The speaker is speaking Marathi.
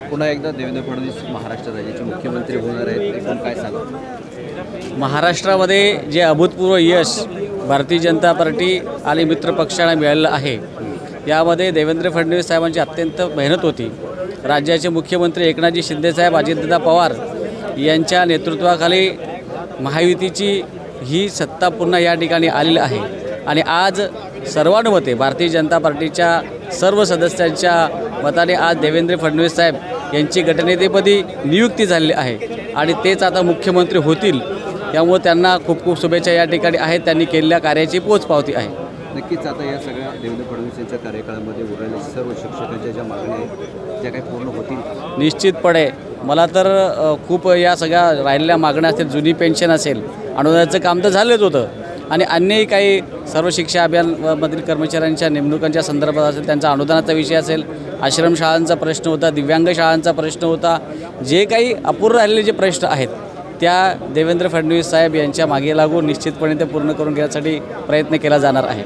पुन्हा एकदा देवेंद्र फडणवीस महाराष्ट्र राज्याचे मुख्यमंत्री होणार आहेत, एकूण काय सांगा? महाराष्ट्रामध्ये जे अभूतपूर्व यश भारतीय जनता पार्टी आणि मित्र पक्षांना मिळालेलं आहे, यामध्ये देवेंद्र फडणवीस साहेबांची अत्यंत मेहनत होती. राज्याचे मुख्यमंत्री एकनाथजी शिंदेसाहेब, अजितदादा पवार यांच्या नेतृत्वाखाली महायुतीची ही सत्ता पुन्हा या ठिकाणी आलेली आहे आणि आज सर्वानुमते भारतीय जनता पार्टीच्या सर्व सदस्यांच्या मताने आज देवेंद्र फडणवीस साहेब यांची गटनेतेपदी नियुक्ती झालेली आहे आणि तेच आता मुख्यमंत्री होतील. त्यामुळे त्यांना खूप खूप शुभेच्छा या ठिकाणी आहेत. त्यांनी केलेल्या कार्याची पोचपावती आहे. नक्कीच आता या सगळ्या देवेंद्र फडणवीस यांच्या कार्यकाळामध्ये उरलेल्या सर्व शिक्षकांच्या ज्या मागण्या आहेत त्या काही पूर्ण होतील? निश्चितपणे मला तर खूप या सगळ्या राहिलेल्या मागण्या असतील, जुनी पेन्शन असेल, अनुदानाचं काम तर झालंच होतं आणि अन्यही काही सर्व शिक्षा अभियानमधील कर्मचाऱ्यांच्या नेमणुकांच्या संदर्भात असेल, त्यांचा अनुदानाचा विषय असेल, आश्रमशाळांचा प्रश्न होता, दिव्यांग शाळांचा प्रश्न होता, जे काही अपूर्ण राहिलेले जे प्रश्न आहेत त्या देवेंद्र फडणवीस साहेब यांच्या मागे लागून निश्चितपणे ते पूर्ण करून घेण्यासाठी प्रयत्न केला जाणार आहे.